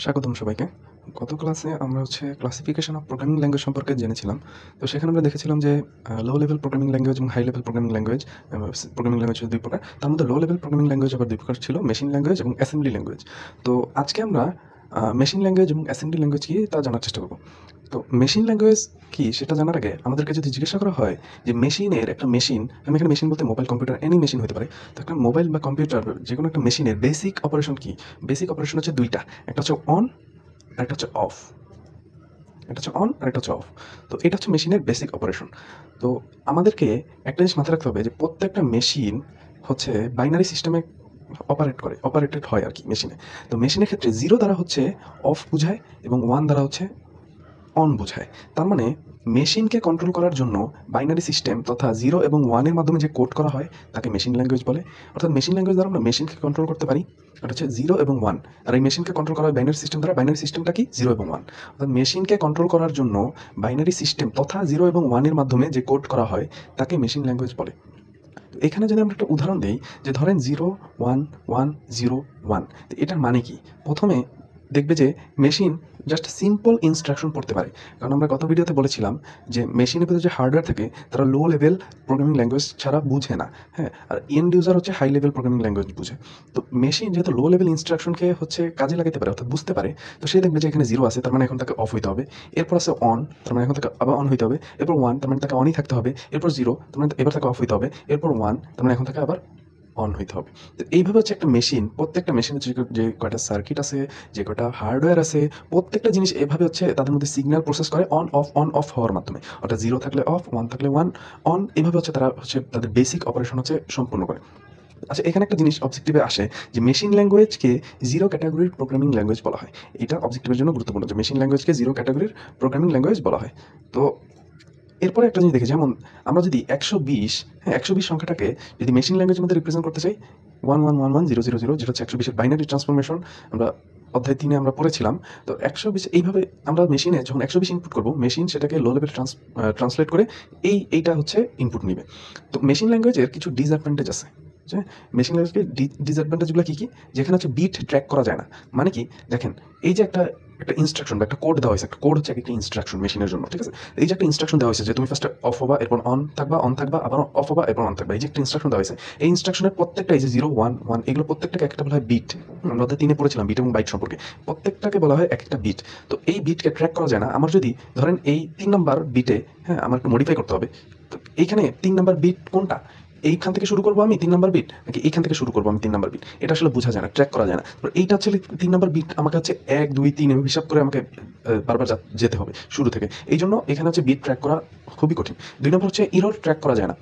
স্বাগতম সবাইকে। গত ক্লাসে আমরা ক্লাসিফিকেশন অফ প্রোগ্রামিং ল্যাঙ্গুয়েজ সম্পর্কে জেনেছিলাম। তো সেখানে আমরা দেখেছিলাম যে লো লেভেল প্রোগ্রামিং ল্যাঙ্গুয়েজ এবং high level programming language. Programming language ২ প্রকার। তার মধ্যে লো লেভেল প্রোগ্রামিং ল্যাঙ্গুয়েজ আবার ২ প্রকার ছিল, মেশিন ল্যাঙ্গুয়েজ এবং অ্যাসেম্বলি ল্যাঙ্গুয়েজ। তো আজকে আমরা মেশিন ল্যাঙ্গুয়েজ এবং অ্যাসেম্বলি ল্যাঙ্গুয়েজ কি তা জানার চেষ্টা করব। তো মেশিন ল্যাঙ্গুয়েজ কি সেটা জানার আগে আমাদেরকে যদি জিজ্ঞাসা করা হয় যে একটা মেশিন, আমি এখানে মেশিন বলতে মোবাইল, কম্পিউটার, এনি মেশিন হতে পারে। তো একটা মোবাইল বা কম্পিউটার যেকোনো একটা মেশিনের বেসিক অপারেশন কি? বেসিক অপারেশন হচ্ছে ২ টা। একটা হচ্ছে অন আর একটা হচ্ছে অফ। এটা হচ্ছে অন আর এটা হচ্ছে অফ। তো এটা হচ্ছে মেশিনের বেসিক অপারেশন। তো আমাদেরকে একটা জিনিস মাথায় রাখতে হবে যে প্রত্যেকটা মেশিন হচ্ছে বাইনারি সিস্টেমে অপারেটেড হয় আরকি মেশিনে। তো মেশিনের ক্ষেত্রে 0 দ্বারা হচ্ছে অফ বুঝায় এবং 1 দ্বারা হচ্ছে অন বোঝায়। তার মানে মেশিনকে কন্ট্রোল করার জন্য বাইনারি সিস্টেম তথা 0 এবং 1 এর মাধ্যমে যে কোড করা হয় তাকে মেশিন ল্যাঙ্গুয়েজ বলে। অর্থাৎ মেশিন ল্যাঙ্গুয়েজ দ্বারা আমরা মেশিনকে কন্ট্রোল করতে পারি। এটা হচ্ছে 0 এবং 1। আর এই মেশিনকে কন্ট্রোল করা হয় বাইনারি সিস্টেম দ্বারা। বাইনারি সিস্টেমটা কি? 0 এবং 1। অর্থাৎ মেশিনকে কন্ট্রোল করার জন্য বাইনারি সিস্টেম তথা 0 এবং 1 এর মাধ্যমে যে কোড করা হয় তাকে মেশিন ল্যাঙ্গুয়েজ বলে। তো এখানে যদি আমরা একটা উদাহরণ দেই যে ধরেন 0 1 1 0 1। তো এটার মানে কি? প্রথমে দেখবে যে মেশিন জাস্ট সিম্পল ইনস্ট্রাকশন পড়তে পারে। কারণ আমরা গত ভিডিওতে বলেছিলাম যে মেশিনের ভিতরে যে হার্ডওয়্যার থাকে তারা লো লেভেল প্রোগ্রামিং ল্যাঙ্গুয়েজ ছাড়া বুঝে না। হ্যাঁ, আর এন্ড ইউজার হচ্ছে হাই লেভেল প্রোগ্রামিং ল্যাঙ্গুয়েজ বুঝে। তো মেশিন যেহেতু লো লেভেল ইনস্ট্রাকশনকে কাজে লাগাতে পারে, অর্থাৎ বুঝতে পারে। তো সে দেখবে যে এখানে 0 আছে, তার মানে এখন তাকে অফ হইতে হবে। এরপর আছে অন, তার মানে এখন তাকে আবার অন হইতে হবে। এরপর 1, তার মানে তাকে অনই থাকতে হবে। এরপর 0, তার মানে এবার তাকে অফ হইতে হবে। এরপর 1, তার মানে এখন তাকে আবার অন হইতে হবে। তো এইভাবে হচ্ছে একটা মেশিন, প্রত্যেকটা মেশিনের যে কয়টা সার্কিট আছে, যে কয়টা হার্ডওয়্যার আছে, প্রত্যেকটা জিনিস এভাবে হচ্ছে তাদের মধ্যে সিগন্যাল প্রসেস করে অন অফ হওয়ার মাধ্যমে। অর্থাৎ 0 থাকলে অফ, 1 থাকলে 1 অন। এভাবে হচ্ছে তারা তাদের বেসিক অপারেশন সম্পূর্ণ করে। আচ্ছা, এখানে একটা জিনিস অবজেক্টিভে আসে যে মেশিন ল্যাঙ্গুয়েজকে 0 ক্যাটাগরির প্রোগ্রামিং ল্যাঙ্গুয়েজ বলা হয়। এটা অবজেক্টিভের জন্য গুরুত্বপূর্ণ যে মেশিন ল্যাঙ্গুয়েজকে 0 ক্যাটাগরির প্রোগ্রামিং ল্যাঙ্গুয়েজ বলা হয়। তো এরপরে একটা জিনিস দেখি, যেমন আমরা যদি 120, হ্যাঁ, 120 সংখ্যাটাকে যদি মেশিন ল্যাঙ্গুয়েজের মধ্যে রিপ্রেজেন্ট করতে চাই, 1111 000, যেটা হচ্ছে 120 এর বাইনারি ট্রান্সফরমেশন। আমরা অধ্যায় 3 এ আমরা পড়েছিলাম। তো 120 এইভাবে আমরা মেশিনে যখন 120 ইনপুট করব, মেশিন সেটাকে লো লেভেল ট্রান্সলেট করে এইটা হচ্ছে ইনপুট নিবে। তো মেশিন ল্যাঙ্গুয়েজের কিছু ডিসঅ্যাডভান্টেজ আছে। যে মেশিন ল্যাঙ্গুয়েজের ডিসঅ্যাডভান্টেজগুলো কি? যেখানে হচ্ছে বিট ট্র্যাক করা যায় না। মানে কি? দেখেন, এই যে একটা ইনস্ট্রাকশন বা একটা কোড দেওয়া হয়েছে। একটা কোড হচ্ছে একটা ইনস্ট্রাকশন মেশিনের জন্য। ঠিক আছে? এই যে একটা ইনস্ট্রাকশন দেওয়া হয়েছে যে তুমি ফার্স্টে অফ হবা, এরপর অন থাকবা, আবার অফ হবা, এরপর অন থাকবা। এই যে একটা ইনস্ট্রাকশন দেওয়া হয়েছে। এই ইনস্ট্রাকশনের প্রত্যেকটা এই যে 0 1 1 এগুলো প্রত্যেকটাকে একটা বলা হয় বিট। আমরা অধ্যায় 3 এ পড়েছিলাম বিট এবং বাইট সম্পর্কে। প্রত্যেকটাকে বলা হয় একটা বিট। তো এই বিটকে ট্র্যাক করা যায় না। আমার যদি ধরেন এই 3 নাম্বার বিটে, হ্যাঁ, আমার একটু মডিফাই করতে হবে। তো এইখানে 3 নাম্বার বিট কোনটা? এইখান থেকে শুরু করবো আমি 3 নাম্বার বিট, নাকি এইখান থেকে শুরু করবো আমি 3 নাম্বার বিট? এটা আসলে বোঝা যায় না, ট্র্যাক করা যায় না। তো এইটা হচ্ছে 3 নাম্বার বিট আমাকে হচ্ছে 1 2 3 এভাবে হিসাব করে আমাকে বারবার যেতে হবে শুরু থেকে। এইজন্য এখানে হচ্ছে বিট ট্র্যাক করা খুবই কঠিন। 2 নম্বর হচ্ছে এরর ট্র্যাক করা যায় না।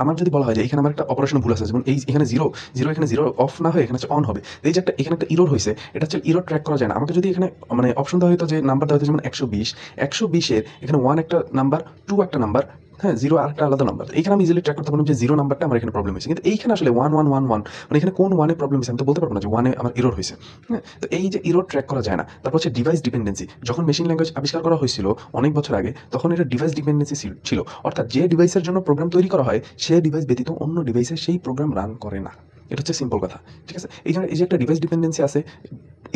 আমার যদি বলা হয় যে এখানে আমার একটা অপারেশন ভুল আছে, যেমন এখানে 0 এখানে 0 অফ না হয়ে এখানে হচ্ছে অন হবে। এই যে এখানে একটা এরর হইছে, এটা হচ্ছে এরর ট্র্যাক করা যায় না। আমাকে যদি এখানে মানে অপশন দেওয়া হতো, যে নাম্বার দেওয়া হতো যেমন 120 এর এখানে 1 একটা নাম্বার, 2 একটা নাম্বার, হ্যাঁ, 0 আরেকটা আলাদা নাম্বার। এখানে আমি ইজিলি ট্র্যাক করতে পারলাম যে 0 নাম্বারটা আমার এখানে প্রবলেম হয়েছে। কিন্তু এইখানে আসলে 1 1 1 1 মানে এখানে কোন 1 এ প্রবলেম হয়েছে আমি তো বলতে পারবো না যে 1 এ আমার এরর হয়েছে। হ্যাঁ? তো এই যে এরর ট্র্যাক করা যায় না। তারপর হচ্ছে ডিভাইস ডিপেন্ডেন্সি। যখন মেশিন ল্যাঙ্গুয়েজ আবিষ্কার করা হয়েছিল অনেক বছর আগে, তখন এটা ডিভাইস ডিপেন্ডেন্সি ছিল। অর্থাৎ যে ডিভাইসের জন্য প্রোগ্রাম তৈরি করা হয় সে ডিভাইস ব্যতীত অন্য ডিভাইসে সেই প্রোগ্রাম রান করে না। এটা হচ্ছে সিম্পল কথা। ঠিক আছে? এই যে একটা ডিভাইস ডিপেন্ডেন্সি আছে,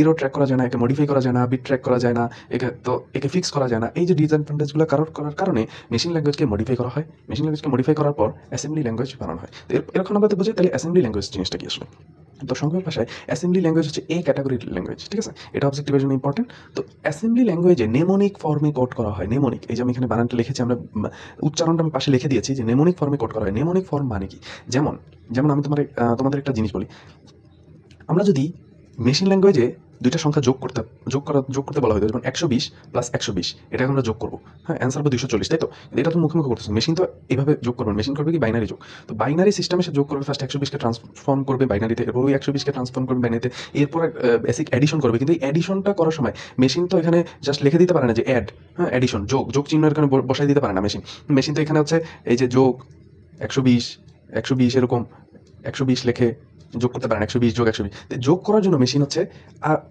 এরর ট্র্যাক করা যায় না, একে মডিফাই করা যায় না, বিট ট্র্যাক করা যায় না, একে ফিক্স করা যায় না। এই যে ডিসঅ্যাডভান্টেজগুলো করার কারণে মেশিন ল্যাঙ্গুয়েজকে মডিফাই করা হয়। মেশিন ল্যাঙ্গুয়েজকে মডিফাই করার পর অ্যাসেম্বলি ল্যাঙ্গুয়েজ বানানো হয়। তো এরকম আমরা তো বুঝি তাহলে অ্যাসেম্বলি ল্যাঙ্গুয়েজ জিনিসটা কি আসলে? তো সংক্ষেপ ভাষায় অ্যাসেম্বলি ল্যাঙ্গুয়েজ হচ্ছে এ ক্যাটাগরির ল্যাঙ্গুয়েজ। ঠিক আছে? এটা অবজেক্টিভের জন্য ইম্পর্টেন্ট। তো অ্যাসেম্বলি ল্যাঙ্গুয়েজে নেমোনিক ফর্মে কোড করা হয়। নেমোনিক, এই যে আমি এখানে বানানটা লিখেছি, আমরা উচ্চারণটা আমি পাশে লিখে দিয়েছি যে নেমোনিক ফর্মে কোড করা হয়। নেমোনিক ফর্ম মানে কি? যেমন যেমন আমি তোমাদের একটা জিনিস বলি। আমরা যদি মেশিন ল্যাঙ্গুয়েজে ২ টা সংখ্যা যোগ করতে বলা হতো, যেমন ১২০ প্লাস ১২০, এটাকে আমরা যোগ করবো। হ্যাঁ, অ্যান্সার হবে ২৪০, তাই তো? এটা তো মুখে করতেছে। মেশিন তো এভাবে যোগ করবে না। মেশিন করবে কি? বাইনারি যোগ। তো বাইনারি সিস্টেমে সে যোগ করবে, ফার্স্ট ১২০কে ট্রান্সফর্ম করবে বাইনারিতে, এরপর ওই ১২০কে ট্রান্সফর্ম করবে বাইনারিতে, এরপর বেসিক অ্যাডিশন করবে। কিন্তু এই অ্যাডিশনটা করার সময় মেশিন তো এখানে জাস্ট লিখে দিতে পারে না যে অ্যাড, হ্যাঁ, অ্যাডিশন, যোগ চিহ্ন এখানে বসাই দিতে পারে না মেশিন। তো এখানে হচ্ছে এই যে যোগ ১২০ এরকম ১২০ লেখে যোগ করতে পারেন 120 যোগ 120। যোগ করার জন্য মেশিন হচ্ছে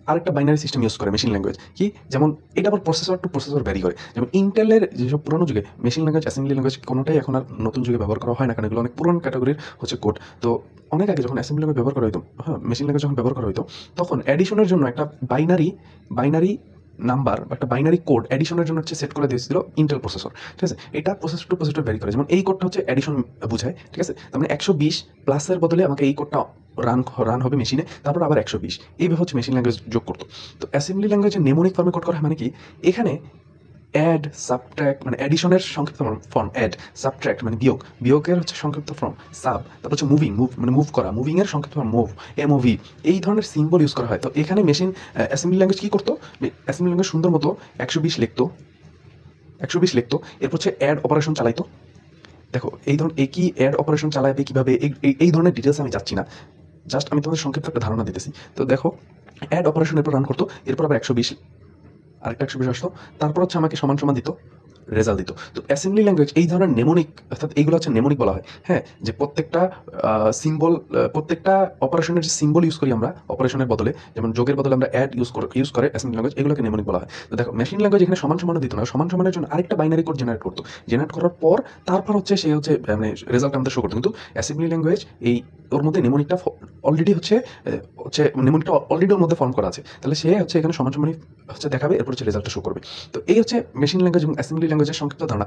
আরেকটা বাইনারি সিস্টেম ইউজ করে মেশিন ল্যাঙ্গুয়েজ কি, যেমন এটা আবার প্রসেসর টু প্রসেসর ভ্যারি করে। যেমন ইন্টেলের যেসব পুরোনো যুগে মেশিন ল্যাঙ্গুয়েজ, অ্যাসেম্বলি ল্যাঙ্গুয়েজ কোনোটাই এখন আর নতুন যুগে ব্যবহার করা হয় না, কারণ এগুলো অনেক পুরনো ক্যাটাগরির হচ্ছে কোড। তো অনেক আগে যখন অ্যাসেম্বলি ল্যাঙ্গুয়েজ ব্যবহার করা হতো, হ্যাঁ মেশিন ল্যাঙ্গুয়েজ যখন ব্যবহার করা হতো, তখন অ্যাডিশনের জন্য একটা বাইনারি নাম্বার বা একটা বাইনারি কোড অ্যাডিশনের জন্য হচ্ছে সেট করে দিয়েছিল ইন্টেল প্রসেসর। ঠিক আছে, এটা প্রসেসর টু প্রসেসর ভ্যারি করে। যেমন এই কোডটা হচ্ছে অ্যাডিশন বোঝায়, ঠিক আছে, তার মানে 120 প্লাসের বদলে আমাকে এই কোডটা রান হবে মেশিনে, তারপর আবার 120, এইভাবে হচ্ছে মেশিন ল্যাঙ্গুয়েজ যোগ করতো। তো অ্যাসেম্বলি ল্যাঙ্গুয়েজে নেমোনিক ফর্মে কোড করা হয়, মানে কি এখানে অ্যাড সাবট্র্যাক্ট মানে অ্যাডিশনের সংক্ষিপ্ত ফর্ম অ্যাড, সাবট্র্যাক্ট মানে বিয়োগের হচ্ছে সংক্ষিপ্ত ফর্ম সাব, তারপর হচ্ছে মুভ মানে মুভ করা, মুভিংয়ের সংক্ষিপ্ত ফর্ম মুভ, এমওভি, এই ধরনের সিম্বল ইউজ করা হয়। তো এখানে মেশিন অ্যাসেম্বলি ল্যাঙ্গুয়েজ কী করতো, অ্যাসেম্বলি ল্যাঙ্গুয়েজ সুন্দর মতো 120 লিখতো, এরপর হচ্ছে অ্যাড অপারেশন চালাইতো। দেখো এই কি অ্যাড অপারেশন চালাবে কীভাবে, এই ধরনের ডিটেলস আমি যাচ্ছি না, জাস্ট আমি তোমাদের সংক্ষিপ্ত একটা ধারণা দিতেছি। তো দেখো অ্যাড অপারেশন এরপর রান করতো, এরপর আবার 120 আরেকটা 120 আসতো, তারপর হচ্ছে আমাকে সমান সমান দিত, রেজাল্ট দিত। তো অ্যাসেম্বলি ল্যাঙ্গুয়েজ এই ধরনের নেমোনিক, অর্থাৎ এইগুলো হচ্ছে নেমোনিক বলা হয়। হ্যাঁ, যে প্রত্যেকটা সিম্বল, প্রত্যেকটা অপারেশনের যে সিম্বল ইউজ করি আমরা অপারেশনের বদলে, যেমন যোগের বদলে আমরা অ্যাড ইউজ করে অ্যাসেম্বলি ল্যাঙ্গুয়েজ, এগুলোকে নেমোনিক বলা হয়। তো দেখো মেশিন ল্যাঙ্গুয়েজ এখানে সমান সমানও দিত না, সমান সমানের জন্য আরেকটা বাইনারি কোড জেনারেট করতো, জেনারেট করার পর তারপর হচ্ছে সে হচ্ছে মানে রেজাল্ট আমাদের শো করতো। কিন্তু অ্যাসেম্বলি ল্যাঙ্গুয়েজ এই ওর মধ্যে নেমোনিকটা অলরেডি হচ্ছে নেমোনিকটা অলরেডি ওর মধ্যে ফর্ম করা আছে, তাহলে সে হচ্ছে এখানে সমান সমানই হচ্ছে দেখাবে, এরপর হচ্ছে রেজাল্টটা শো করবে। তো এই হচ্ছে মেশিন ল্যাঙ্গুয়েজ এবং অ্যাসেম্বলি ল্যাঙ্গুয়েজের সংক্ষিপ্ত ধারণা।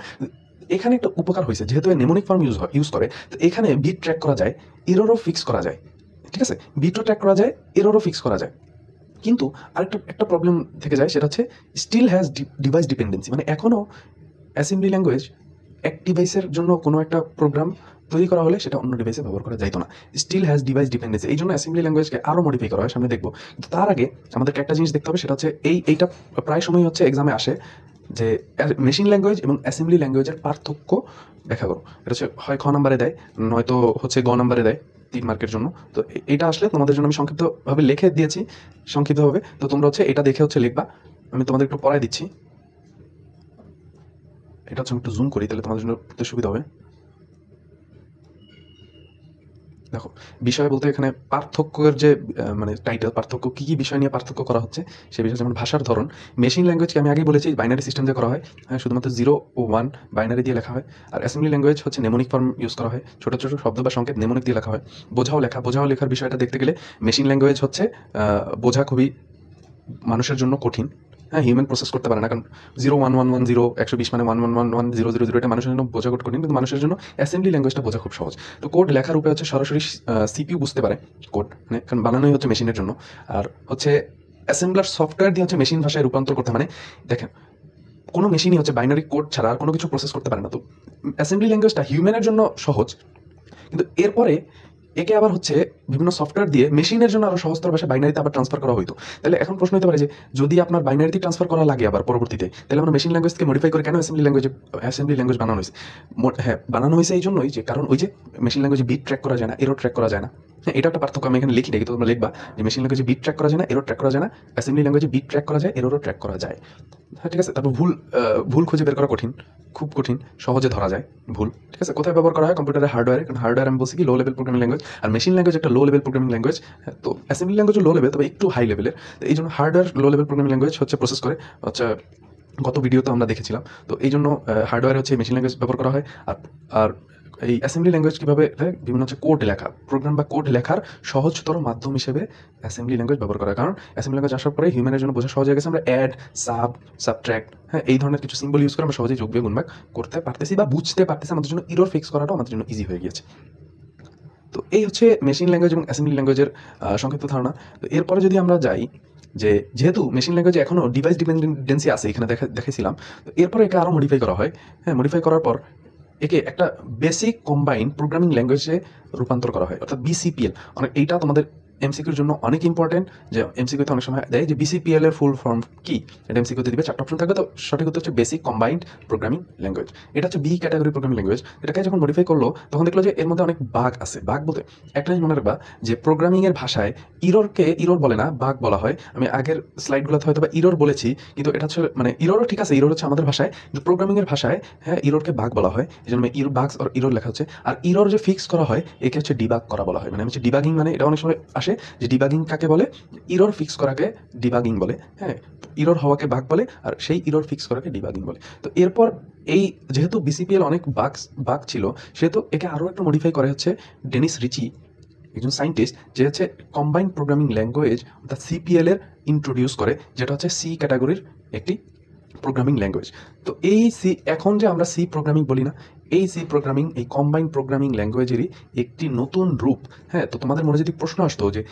এখানে একটা উপকার হয়েছে, যেহেতু নেমোনিক ফর্ম ইউজ করে, তো এখানে বিট ট্র্যাক করা যায়, এররও ফিক্স করা যায়। ঠিক আছে, বিটও ট্র্যাক করা যায়, এররও ফিক্স করা যায়। কিন্তু একটা প্রবলেম থেকে যায়, সেটা হচ্ছে স্টিল হ্যাজ ডিভাইস ডিপেন্ডেন্সি, মানে এখনও অ্যাসেম্বলি ল্যাঙ্গুয়েজ এক ডিভাইসের জন্য কোনো একটা প্রোগ্রাম তৈরি করা হলে সেটা অন্য ডিভাইসে ব্যবহার করা যাইতো না, স্টিল হ্যাজ ডিভাইস ডিপেন্ডেন্সি। এই জন্য অ্যাসেম্বলি ল্যাঙ্গুয়েজকে আরও মডিফাই করা হয়, সামনে দেখবো। কিন্তু তার আগে আমাদেরকে একটা জিনিস দেখতে হবে, সেটা হচ্ছে এইটা প্রায় সময় হচ্ছে এক্সামে আসে, যে মেশিন ল্যাঙ্গুয়েজ এবং অ্যাসেম্বলি ল্যাঙ্গুয়েজের পার্থক্য ব্যাখ্যা করো। এটা হচ্ছে হয় খ নাম্বারে দেয়, নয়তো হচ্ছে গ নাম্বারে দেয় 3 মার্কের জন্য। তো এটা আসলে তোমাদের জন্য আমি সংক্ষিপ্তভাবে লিখে দিয়েছি, সংক্ষিপ্তভাবে। তো তোমরা হচ্ছে এটা দেখে হচ্ছে লিখবা, আমি তোমাদের একটু পড়াই দিচ্ছি। এটা হচ্ছে আমি একটু জুম করি, তাহলে তোমাদের জন্য পড়তে সুবিধা হবে। দেখো বিষয় বলতে এখানে পার্থক্যের যে মানে টাইটেল, পার্থক্য কী কী বিষয় নিয়ে পার্থক্য করা হচ্ছে সে বিষয়, যেমন ভাষার ধরন। মেশিন ল্যাঙ্গুয়েজকে আমি আগেই বলেছি বাইনারি সিস্টেম দিয়ে করা হয়, হ্যাঁ শুধুমাত্র 0 ও 1 বাইনারি দিয়ে লেখা হয়। আর অ্যাসেম্বলি ল্যাঙ্গুয়েজ হচ্ছে নেমোনিক ফর্ম ইউজ করা হয়, ছোটো ছোটো শব্দ বা সংকেত নেমোনিক দিয়ে লেখা হয়। বোঝাও লেখার বিষয়টা দেখতে গেলে মেশিন ল্যাঙ্গুয়েজ হচ্ছে বোঝা খুবই মানুষের জন্য কঠিন, হ্যাঁ হিউম্যান প্রসেস করতে পারে না, কারণ 0 1 1 1 0 120 মানে 1 1 1 1 0 0 এটা মানুষের জন্য বোঝা কঠিন, কিন্তু মানুষের জন্য অ্যাসেম্বলি ল্যাঙ্গুয়েজটা বোঝা খুব সহজ। তো কোড লেখার উপরে হচ্ছে সরাসরি সিপিইউ বুঝতে পারে কোড, মানে কারণ বানানোই হচ্ছে মেশিনের জন্য। আর হচ্ছে অ্যাসেম্বলার সফটওয়্যার দিয়ে হচ্ছে মেশিন ভাষায় রূপান্তর করতে, মানে দেখেন কোনো মেশিনই হচ্ছে বাইনারি কোড ছাড়া আর কোনো কিছু প্রসেস করতে পারে না। তো অ্যাসেম্বলি ল্যাঙ্গুয়েজটা হিউম্যানের জন্য সহজ, কিন্তু এরপরে একে আবার হচ্ছে বিভিন্ন সফটওয়্যার দিয়ে মেশিনের জন্য আরও সহজতর ভাষায় বাইনারিতে আবার ট্রান্সফার করা হইতো। তাহলে এখন প্রশ্ন হতে পারে যে যদি আপনার বাইনারিতে ট্রান্সফার করা লাগে আবার পরবর্তীতে, তাহলে আমরা মেশিন ল্যাঙ্গুয়েজকে মডিফাই করে কেন অ্যাসেম্বলি ল্যাঙ্গুয়েজ বানানো হয়েছে? হ্যাঁ বানানো হয়েছে এই জন্যই যে কারণ ওই যে মেশিন ল্যাঙ্গুয়েজে বিট ট্র্যাক করা যায় না, এরও ট্র্যাক করা যায় না। হ্যাঁ এটা একটা পার্থক্য, আমি এখানে লিখি দেখি, তো তোমরা লিখবা যে মেশিন ল্যাঙ্গুয়েজে বিট ট্র্যাক করা যায় না, এরও ট্র্যাক করা যায় না, অ্যাসেম্বলি ল্যাঙ্গুয়েজে বিট ট্র্যাক করা যায়, এরও ট্র্যাক করা যায়। হ্যাঁ ঠিক আছে, তারপর ভুল খুঁজে বের করা কঠিন, খুব কঠিন, সহজে ধরা যায় ভুল। ঠিক আছে, কোথায় ব্যবহার করা হয়? কম্পিউটারের হার্ডওয়্যারে, কারণ হার্ডওয়্যার আমি বলছি কি লো লেভেল প্রোগ্রামিং ল্যাঙ্গুয়েজ, আর মেশিন ল্যাঙ্গুয়েজ একটা লো লেভেল প্রোগ্রামিং ল্যাঙ্গুয়েজ। তো অ্যাসেম্বলি ল্যাঙ্গুয়েজও লো লেভেল, তবে একটু হাই লেভেলের। তো এই জন্য হার্ডওয়্যার লো লেভেল প্রোগ্রামিং ল্যাঙ্গুয়েজ হচ্ছে প্রসেস করে হচ্ছে গত ভিডিওতে আমরা দেখেছিলাম। তো এই জন্য হার্ডওয়্যারে হচ্ছে মেশিন ল্যাঙ্গুয়েজ ব্যবহার করা হয়। আর এই অ্যাসেম্বলি ল্যাঙ্গুয়েজ কীভাবে বিভিন্ন হচ্ছে কোড লেখা, প্রোগ্রাম বা কোড লেখার সহজতর মাধ্যম হিসেবে অ্যাসেম্বলি ল্যাঙ্গুয়েজ ব্যবহার করা, কারণ অ্যাসেম্বলি ল্যাঙ্গুয়েজ আসার পরে হিউম্যানের জন্য বোঝা সহজ হয়ে গেছে। আমরা অ্যাড, সাবট্র্যাক্ট, হ্যাঁ এই ধরনের কিছু সিম্বল ইউজ করে আমরা সহজেই যোগ বিয়োগ গুণভাগ করতে পারতেছি বা বুঝতে পারতেছি, আমাদের জন্য ইরর ফিক্স করাটাও আমাদের জন্য ইজি হয়ে গিয়েছে। তো এই হচ্ছে মেশিন ল্যাঙ্গুয়েজ এবং অ্যাসেম্বলি ল্যাঙ্গুয়েজের সংক্ষিপ্ত ধারণা। তো এরপরে যদি আমরা যাই, যে যেহেতু মেশিন ল্যাঙ্গুয়েজে এখনও ডিভাইস ডিপেন্ডেন্সি আছে, এখানে দেখেছিলাম, তো এরপরে একে আরও মডিফাই করা হয়। হ্যাঁ মডিফাই করার পর একে একটা বেসিক কম্বাইন্ড প্রোগ্রামিং ল্যাঙ্গুয়েজে রূপান্তর করা হয়, অর্থাৎ বিসিপিএল। অনেক এইটা তোমাদের এমসিকিউর জন্য অনেক ইম্পর্টেন্ট, যে এমসিকিউতে অনেক সময় দেয় যে বিসিপিএল এর ফুল ফর্ম কি, এটা এমসিকিউতে দিবে, 4টা অপশন থাকবে। তো সঠিক উত্তর হচ্ছে বেসিক কম্বাইন্ড প্রোগ্রামিং ল্যাঙ্গুয়েজ। এটা হচ্ছে বি ক্যাটাগরি প্রোগ্রামিং ল্যাঙ্গুয়েজ। এটাকে যখন মডিফাই করলো তখন দেখলো যে এর মধ্যে অনেক বাগ আছে। বাগ বলতে একটা জিনিস মনে রাখবা, যে প্রোগ্রামিং এর ভাষায় ইররকে ইরর বলে না, বাগ বলা হয়। আমি আগের স্লাইডগুলোতে হয়তো বা ইরর বলেছি, কিন্তু এটা হচ্ছে মানে ইররও ঠিক আছে, ইরর হচ্ছে আমাদের ভাষায়, কিন্তু প্রোগ্রামিং এর ভাষায় হ্যাঁ ইররকে বাগ বলা হয়। এই জন্য বাগস আর ইরর লেখা হচ্ছে। আর ইরর যে ফিক্স করা হয় একে হচ্ছে ডিবাগ করা বলা হয়। মানে হচ্ছে ডিবাগিং, মানে এটা অনেক সময় আসে যে ডিবাগিং কাকে বলে, ইরর ফিক্স করাকে ডিবাগিং বলে, হ্যাঁ ইরর হওয়াকে বাগ বলে, আর সেই ইরর ফিক্স করাকে ডিবাগিং বলে। তো এরপর এই যেহেতু বিসিপিএল অনেক বাগ ছিল, সেহেতু একে আরও একটু মডিফাই করা হচ্ছে ডেনিস রিচি, একজন সায়েন্টিস্ট, যে হচ্ছে কম্বাইন্ড প্রোগ্রামিং ল্যাঙ্গুয়েজ অর্থাৎ সিপিএল এর ইন্ট্রোডিউস করে, যেটা হচ্ছে সি ক্যাটাগরির একটি প্রোগ্রামিং ল্যাঙ্গুয়েজ। তো এই সি, এখন যে আমরা সি প্রোগ্রামিং বলি না, এই সি প্রোগ্রামিং এই কম্বাইন্ড প্রোগ্রামিং ল্যাঙ্গুয়েজেরই একটি নতুন রূপ। হ্যাঁ, তো তোমাদের মনে যদি প্রশ্ন আসতো যে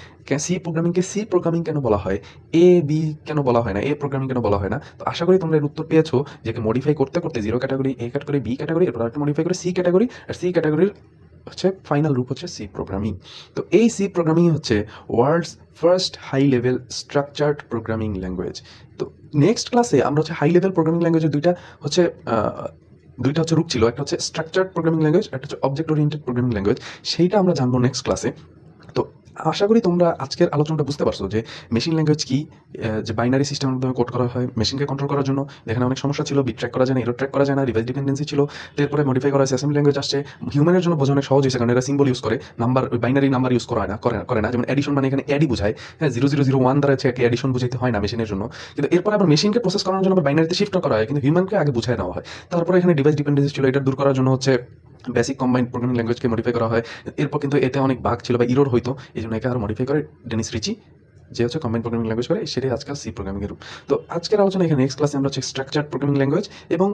সি প্রোগ্রামিংকে সি প্রোগ্রামিং কেন বলা হয়, এ বি কেন বলা হয় না, এ প্রোগ্রামিং কেন বলা হয় না, তো আশা করি তোমরা এর উত্তর পেয়েছো, যে মডিফাই করতে করতে zero category, A category, B category, এরপর একটা মডিফাই করে সি ক্যাটাগরি, আর সি ক্যাটাগরির হচ্ছে ফাইনাল রূপ হচ্ছে সি প্রোগ্রামিং। তো এই সি প্রোগ্রামিং হচ্ছে world's first high level structured programming language. তো নেক্সট ক্লাসে আমরা হচ্ছে হাই লেভেল প্রোগ্রামিং ল্যাঙ্গুয়েজের দুইটা হচ্ছে রূপ ছিল, একটা হচ্ছে স্ট্রাকচার্ড প্রোগ্রামিং ল্যাঙ্গুয়েজ, একটা হচ্ছে অবজেক্ট ওরিয়েন্টেড প্রোগ্রামিং ল্যাঙ্গুয়েজ। সেইটা আমরা জানবো নেক্সট ক্লাসে। তো আশা করি তোমরা আজকের আলোচনাটা বুঝতে পারছো যে মেশিন ল্যাঙ্গুয়েজ কি, যে বাইনারি সিস্টেমের মাধ্যমে কোড করা হয় মেশিনকে কন্ট্রোল করার জন্য। এখানে অনেক সমস্যা ছিল, বিট ট্র্যাক করা যায় না, এরর ট্র্যাক করা যায় না, রিভাইস ডিপেন্ডেন্সি ছিল। এরপরে মডিফাই করা হয়েছে অ্যাসেম্বলি ল্যাঙ্গুয়েজ আসছে। হিউম্যানের জন্য বোঝা অনেক সহজ হয়েছে, কারণ এরা সিম্বল ইউজ করে, নাম্বার বাইনারি নাম্বার ইউজ করে না, যেমন এডিশন, মানে এখানে অ্যাডি বোঝায়, হ্যাঁ 0001 দ্বারা হচ্ছে এডিশন বুঝাইতে হয় না মেশিনের জন্য। কিন্তু এরপর আবার মেশিনকে প্রসেস করার জন্য আবার বাইনারিতে শিফট করা হয়, কিন্তু হিউম্যানকে আগে বুঝায় নেওয়া হয়। তারপরে এখানে ডিভাইস ডিপেন্ডেন্সি ছিল, এটা দূর করার জন্য হচ্ছে বেসিক কম্বাইন্ড প্রোগ্রামিং ল্যাঙ্গুয়েজকে মডিফাই করা হয়। এরপর কিন্তু এতে অনেক বাগ ছিল বা ইরর হইতো, এই জন্য একে আরও মডিফাই করে ডেনিস রিচি, যে হচ্ছে কম্বাইন্ড প্রোগ্রামিং ল্যাঙ্গুয়েজ করে, সেটাই আজকাল সি প্রোগ্রামিং এর রূপ। তো আজকের আলোচনা এখানে, নেক্সট ক্লাসে আমরা হচ্ছে স্ট্রাকচার্ড প্রোগ্রামিং ল্যাঙ্গুয়েজ এবং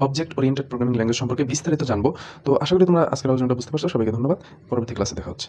অবজেক্ট ওরিয়েন্টেড প্রোগ্রামিং ল্যাঙ্গুয়েজ সম্পর্কে বিস্তারিত জানবো। তো আশা করি তোমরা আজকের আলোচনাটা বুঝতে পারছো। সবাইকে ধন্যবাদ, পরবর্তী ক্লাসে দেখা হচ্ছে।